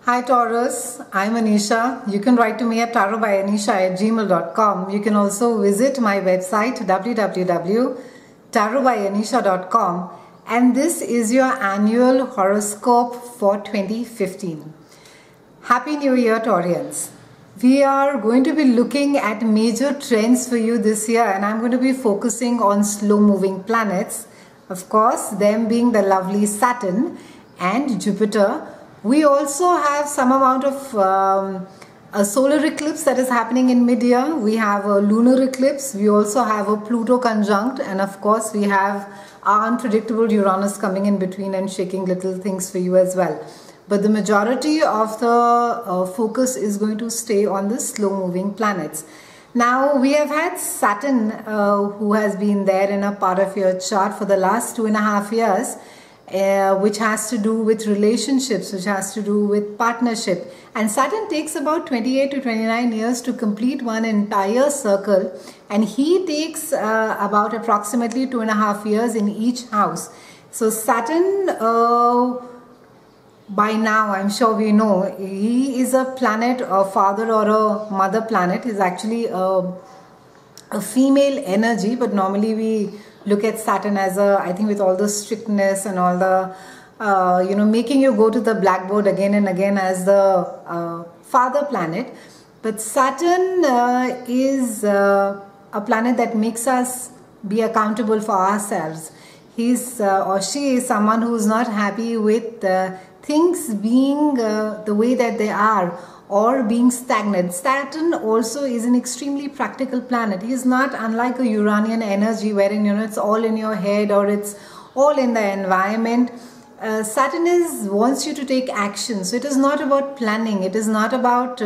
Hi Taurus, I'm Anisha. You can write to me at tarotbyanisha@gmail.com. You can also visit my website www.tarotbyanisha.com, and this is your annual horoscope for 2015. Happy New Year, Taurians. We are going to be looking at major trends for you this year, and I'm going to be focusing on slow moving planets. Of course, them being the lovely Saturn and Jupiter. We also have some amount of a solar eclipse that is happening in mid-year. We have a lunar eclipse. We also have a Pluto conjunct, and of course we have our unpredictable Uranus coming in between and shaking little things for you as well. But the majority of the focus is going to stay on the slow-moving planets. Now, we have had Saturn who has been there in a part of your chart for the last 2.5 years. Which has to do with relationships, which has to do with partnership. And Saturn takes about 28 to 29 years to complete one entire circle, and he takes about approximately 2.5 years in each house. So Saturn, by now I'm sure we know, he is a planet, a father or a mother planet. Is actually a female energy, but normally we look at Saturn as I think with all the strictness and all the, making you go to the blackboard again and again as the father planet. But Saturn is a planet that makes us be accountable for ourselves. He's or she is someone who's not happy with things being the way that they are, or being stagnant. Saturn also is an extremely practical planet. He is not unlike a Uranian energy wherein it's all in your head or it's all in the environment. Saturn wants you to take action. So it is not about planning. It is not about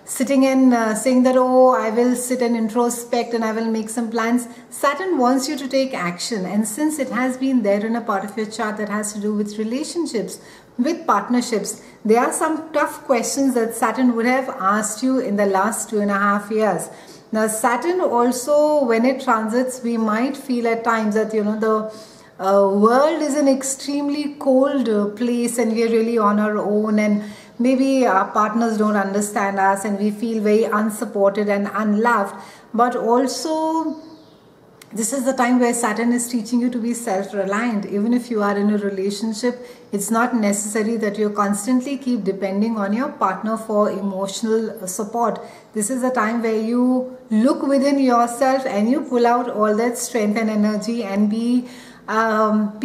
sitting and saying that, oh, I will sit and introspect and I will make some plans. Saturn wants you to take action. And since it has been there in a part of your chart that has to do with relationships, with partnerships, there are some tough questions that Saturn would have asked you in the last 2.5 years. Now, Saturn also, when it transits, we might feel at times that, the world is an extremely cold place and we are really on our own, and maybe our partners don't understand us and we feel very unsupported and unloved. But also, this is the time where Saturn is teaching you to be self-reliant. Even if you are in a relationship, it's not necessary that you constantly keep depending on your partner for emotional support. This is a time where you look within yourself and you pull out all that strength and energy and be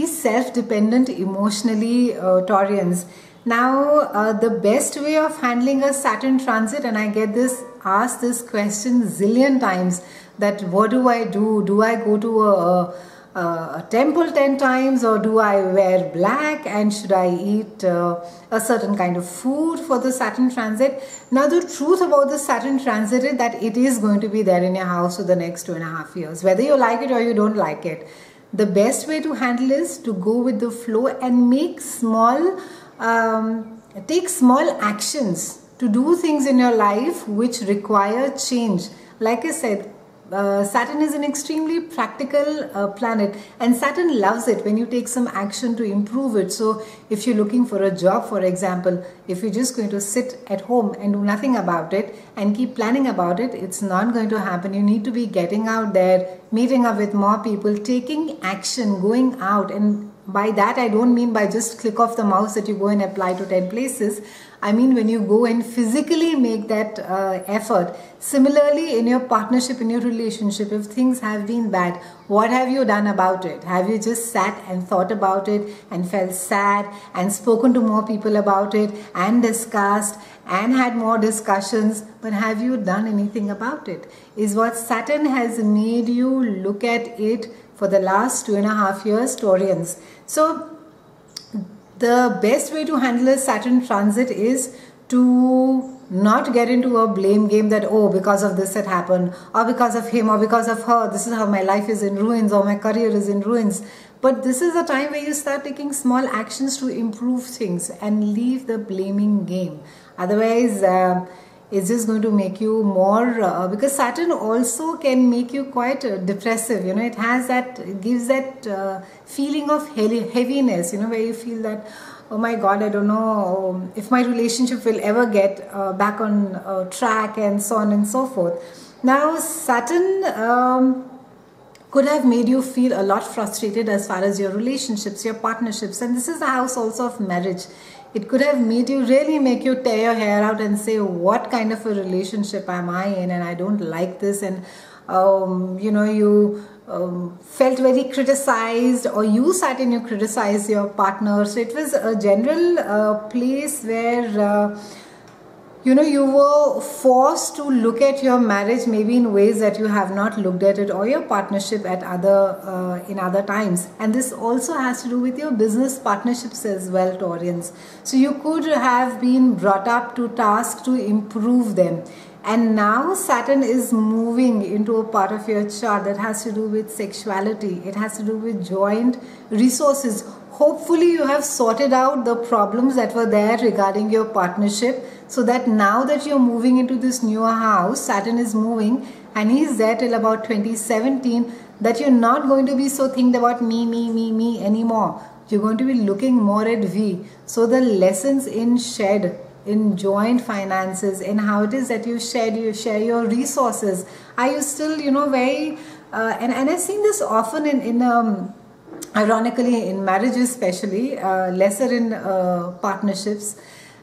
self-dependent emotionally, Taurians. Now, the best way of handling a Saturn transit, and I get asked this question zillion times, that what do I do? Do I go to a temple 10 times, or do I wear black, and should I eat a certain kind of food for the Saturn transit? Now, the truth about the Saturn transit is that it is going to be there in your house for the next 2.5 years, whether you like it or you don't like it. The best way to handle is to go with the flow and make take small actions to do things in your life which require change. Like I said, Saturn is an extremely practical planet, and Saturn loves it when you take some action to improve it. So if you're looking for a job, for example, if you're just going to sit at home and do nothing about it and keep planning about it, it's not going to happen. You need to be getting out there, meeting up with more people, taking action, going out. And by that, I don't mean by just click off the mouse that you go and apply to 10 places. I mean when you go and physically make that effort. Similarly, in your partnership, in your relationship, if things have been bad, what have you done about it? Have you just sat and thought about it and felt sad and spoken to more people about it and discussed and had more discussions, but have you done anything about it? Is what Saturn has made you look at it for the last 2.5 years, Taurians. So the best way to handle a Saturn transit is to not get into a blame game that, oh, because of this it happened, or because of him, or because of her, this is how my life is in ruins, or my career is in ruins. But this is a time where you start taking small actions to improve things and leave the blaming game. Otherwise, it's just going to make you more, because Saturn also can make you quite depressive. It gives that feeling of heaviness, where you feel that oh my God, I don't know if my relationship will ever get back on track, and so on and so forth. Now Saturn could have made you feel a lot frustrated as far as your relationships, your partnerships, and this is the house also of marriage. It could have made you really make you tear your hair out and say, what kind of a relationship am I in, and I don't like this, and you know, you felt very criticized, or you sat and you criticized your partner. So it was a general place where you know, you were forced to look at your marriage maybe in ways that you have not looked at it, or your partnership at in other times. And this also has to do with your business partnerships as well, Taurians. So you could have been brought up to task to improve them. And now Saturn is moving into a part of your chart that has to do with sexuality. It has to do with joint resources. Hopefully you have sorted out the problems that were there regarding your partnership, so that now that you're moving into this newer house, Saturn is moving and he's there till about 2017, that you're not going to be so thinking about me anymore. You're going to be looking more at V. So the lessons in joint finances, in how it is that you share your resources. Are you still, you know, very and I've seen this often in ironically in marriages, especially lesser in partnerships,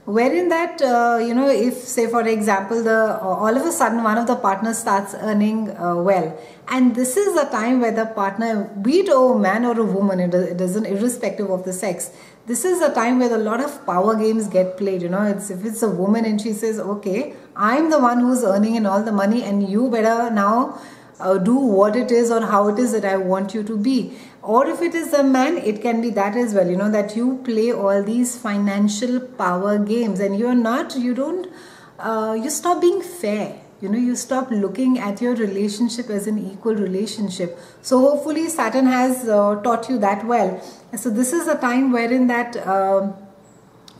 wherein that you know, if say for example all of a sudden one of the partners starts earning well, and this is a time where the partner, be it a man or a woman, it doesn't, irrespective of the sex, this is a time where a lot of power games get played. You know, if it's a woman and she says, okay, I'm the one who's earning in all the money, and you better now do what it is or how it is that I want you to be. Or if it is a man, it can be that as well, you know, that you play all these financial power games, and you stop being fair. You know, you stop looking at your relationship as an equal relationship. So hopefully Saturn has taught you that well. So this is a time wherein that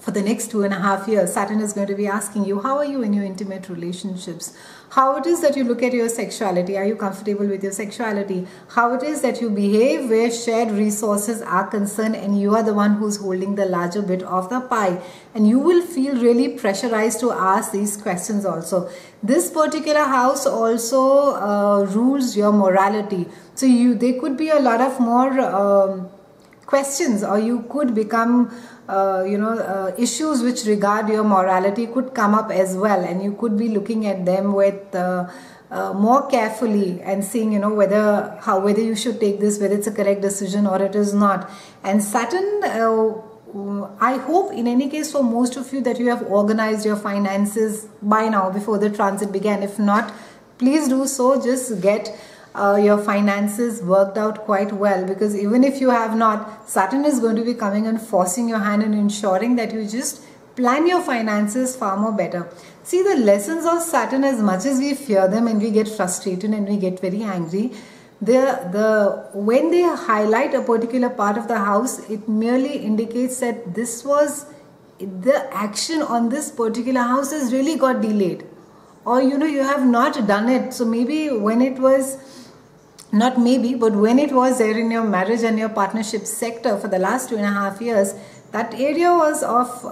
for the next 2.5 years, Saturn is going to be asking you, how are you in your intimate relationships? How it is that you look at your sexuality? Are you comfortable with your sexuality? How it is that you behave where shared resources are concerned, and you are the one who's holding the larger bit of the pie. And you will feel really pressurized to ask these questions also. This particular house also rules your morality. So there could be a lot of more questions, or you could become issues which regard your morality could come up as well, and you could be looking at them with more carefully and seeing, you know, whether you should take this, whether it's a correct decision or it is not. And Saturn, I hope in any case for most of you that you have organized your finances by now, before the transit began. If not, please do so. Just get your finances worked out quite well, because even if you have not, Saturn is going to be coming and forcing your hand and ensuring that you just plan your finances far more better. See, the lessons of Saturn, as much as we fear them and we get frustrated and we get very angry, when they highlight a particular part of the house, it merely indicates that the action on this particular house has really got delayed, or you know, you have not done it. So maybe when it was, not maybe, but when it was there in your marriage and your partnership sector for the last 2.5 years, that area was of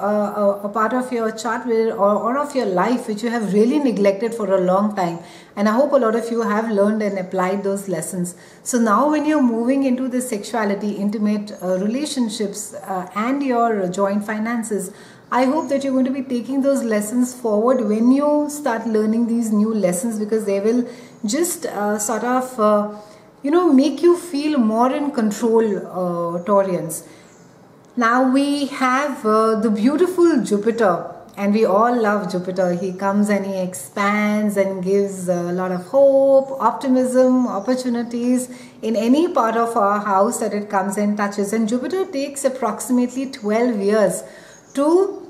a part of your chart or of your life which you have really neglected for a long time. And I hope a lot of you have learned and applied those lessons. So now when you're moving into the sexuality, intimate relationships and your joint finances, I hope that you're going to be taking those lessons forward when you start learning these new lessons, because they will just sort of make you feel more in control, Taurians. Now we have the beautiful Jupiter, and we all love Jupiter. He comes and he expands and gives a lot of hope, optimism, opportunities in any part of our house that it comes and touches. And Jupiter takes approximately 12 years to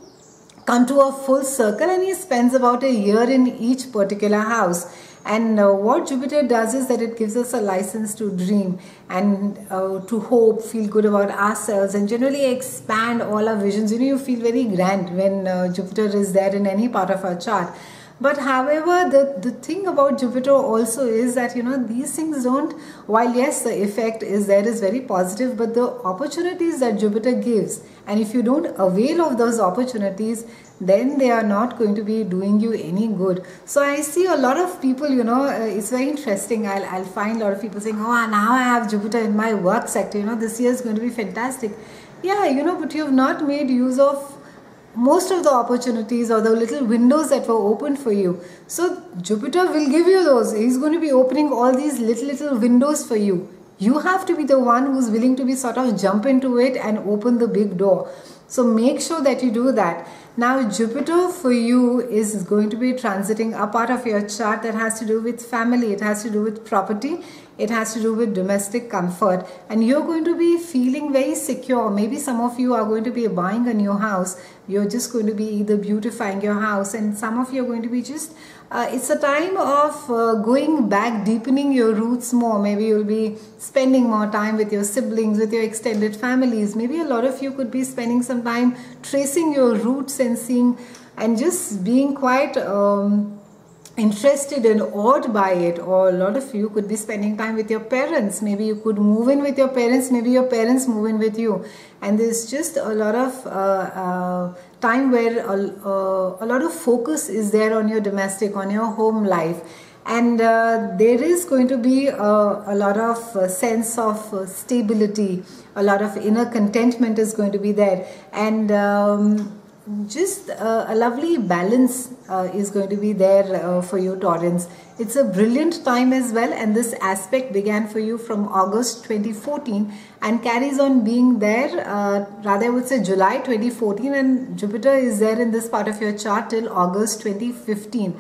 come to a full circle, and he spends about a year in each particular house. And what Jupiter does is that it gives us a license to dream and to hope, feel good about ourselves, and generally expand all our visions. You know, you feel very grand when Jupiter is there in any part of our chart. But however, the thing about Jupiter also is that, these things don't, while yes, the effect is there is very positive, but the opportunities that Jupiter gives, and if you don't avail of those opportunities, then they are not going to be doing you any good. So I see a lot of people, it's very interesting. I'll find a lot of people saying, oh, now I have Jupiter in my work sector, this year is going to be fantastic. Yeah, but you have not made use of most of the opportunities or the little windows that were opened for you. So Jupiter will give you those. He's going to be opening all these little windows for you. You have to be the one who's willing to be sort of jump into it and open the big door. So make sure that you do that. Now Jupiter for you is going to be transiting a part of your chart that has to do with family. It has to do with property. It has to do with domestic comfort. And you're going to be feeling very secure. Maybe some of you are going to be buying a new house. You're just going to be either beautifying your house, and some of you are going to be just, it's a time of going back, deepening your roots more. Maybe you'll be spending more time with your siblings, with your extended families. Maybe a lot of you could be spending some time tracing your roots and seeing, and just being quite interested and awed by it. Or a lot of you could be spending time with your parents. Maybe you could move in with your parents, maybe your parents move in with you, and there's just a lot of time where a lot of focus is there on your domestic, on your home life. And there is going to be a lot of sense of stability, a lot of inner contentment is going to be there, and just a lovely balance is going to be there for you, Taurans. It's a brilliant time as well, and this aspect began for you from August 2014 and carries on being there, rather I would say July 2014, and Jupiter is there in this part of your chart till August 2015.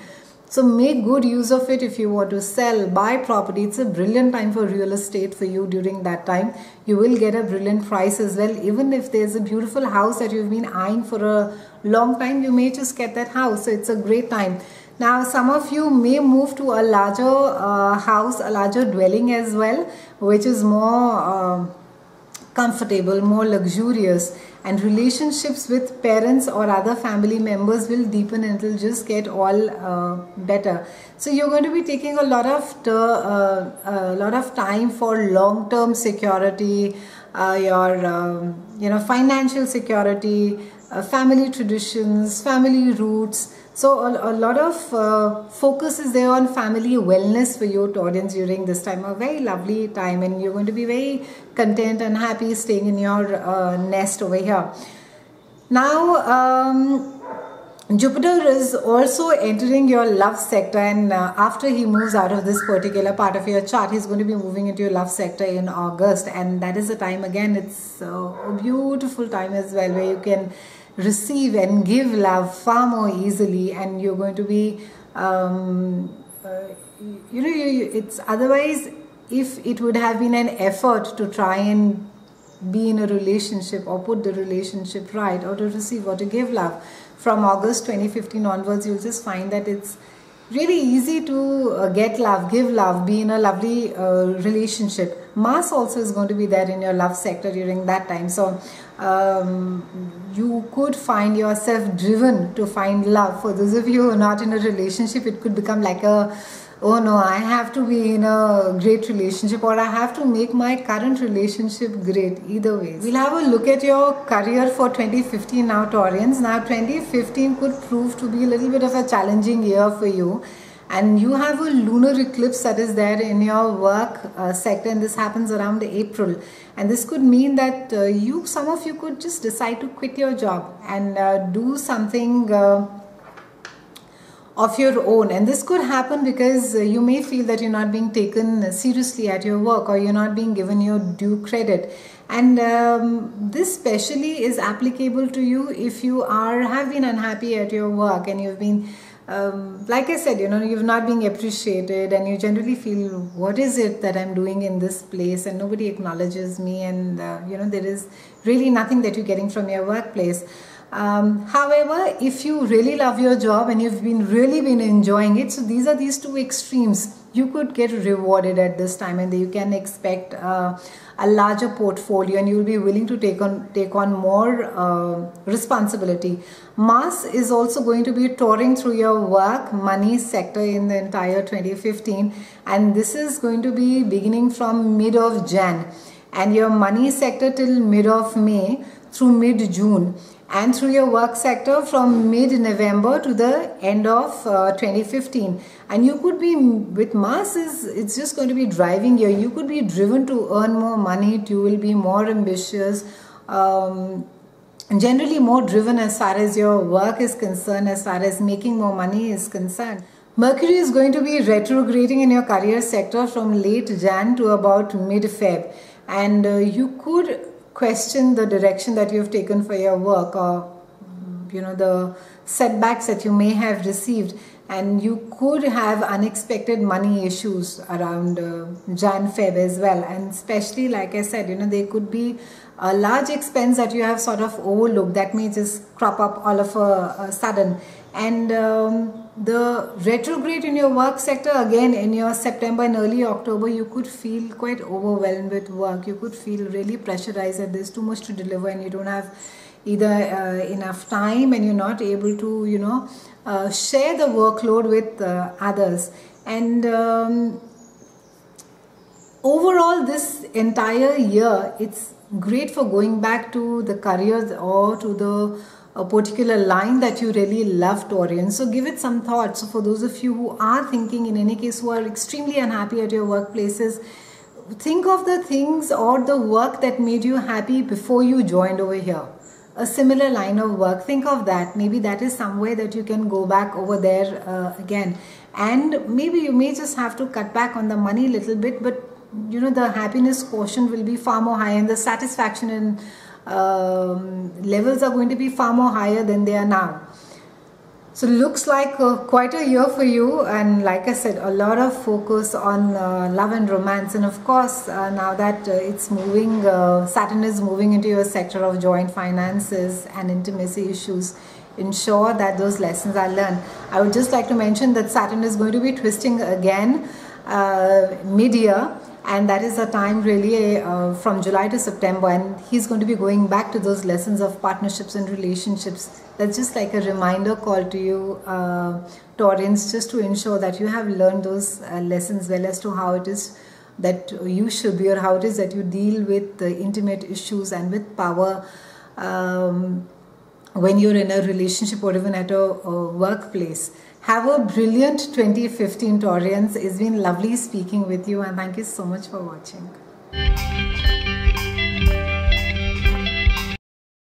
So make good use of it if you want to sell, buy property. It's a brilliant time for real estate for you during that time. You will get a brilliant price as well. Even if there's a beautiful house that you've been eyeing for a long time, you may just get that house. So it's a great time. Now, some of you may move to a larger house, a larger dwelling as well, which is more comfortable, more luxurious, and relationships with parents or other family members will deepen and it will just get all better. So you're going to be taking a lot of time for long-term security, your financial security, family traditions, family roots. So a lot of focus is there on family wellness for you, Taurans, during this time. A very lovely time, and you're going to be very content and happy staying in your nest over here. Now, Jupiter is also entering your love sector, and after he moves out of this particular part of your chart, he's going to be moving into your love sector in August, and that is the time again. It's a beautiful time as well, where you can receive and give love far more easily, and you're going to be it's otherwise, if it would have been an effort to try and be in a relationship or put the relationship right, or to receive or to give love, from August 2015 onwards, you'll just find that it's really easy to get love, give love, be in a lovely relationship. Mars also is going to be there in your love sector during that time. So you could find yourself driven to find love. For those of you who are not in a relationship, it could become like a, oh no, I have to be in a great relationship, or I have to make my current relationship great. Either way, we'll have a look at your career for 2015 now, Taurians. Now 2015 could prove to be a little bit of a challenging year for you, and you have a lunar eclipse that is there in your work sector, and this happens around April, and this could mean that some of you could just decide to quit your job and do something of your own. And this could happen because you may feel that you're not being taken seriously at your work, or you're not being given your due credit. And this specially is applicable to you if you have been unhappy at your work, and you've been like I said, you've not been appreciated, and you generally feel, what is it that I'm doing in this place, and nobody acknowledges me, and there is really nothing that you're getting from your workplace. However, if you really love your job and you've really been enjoying it, so these are these two extremes. you could get rewarded at this time, and you can expect a larger portfolio, and you will be willing to take on more responsibility. Mars is also going to be touring through your work money sector in the entire 2015, and this is going to be beginning from mid of Jan, and your money sector till mid of May through mid June, and through your work sector from mid-November to the end of 2015. And you could be, with Mars, it's just going to be driving you. You could be driven to earn more money. You will be more ambitious, generally more driven as far as your work is concerned, as far as making more money is concerned. Mercury is going to be retrograding in your career sector from late Jan to about mid-Feb, and you could question the direction that you have taken for your work, or the setbacks that you may have received, and you could have unexpected money issues around Jan-Feb as well. And especially, like I said, there could be a large expense that you have sort of overlooked that may just crop up all of a sudden. And the retrograde in your work sector, again in your September and early October, you could feel quite overwhelmed with work. You could feel really pressurized that there's too much to deliver, and you don't have either enough time, and you're not able to share the workload with others. And overall, this entire year, it's great for going back to the career or to a particular line that you really love, Taurian. So give it some thought. So for those of you who are thinking, in any case, who are extremely unhappy at your workplaces, think of the things or the work that made you happy before you joined over here. A similar line of work, think of that. Maybe that is somewhere that you can go back over there again. And maybe you may just have to cut back on the money a little bit, but the happiness quotient will be far more high, and the satisfaction and levels are going to be far more higher than they are now. So looks like quite a year for you, and like I said, a lot of focus on love and romance. And of course, now that it's moving, Saturn is moving into your sector of joint finances and intimacy issues, ensure that those lessons are learned. I would just like to mention that Saturn is going to be twisting again mid-year, and that is a time really from July to September, and he's going to be going back to those lessons of partnerships and relationships. That's just like a reminder call to you, Taurians, just to ensure that you have learned those lessons well as to how it is that you should be, or how it is that you deal with the intimate issues and with power when you're in a relationship or even at a workplace. Have a brilliant 2015, Taurians. It's been lovely speaking with you, and thank you so much for watching.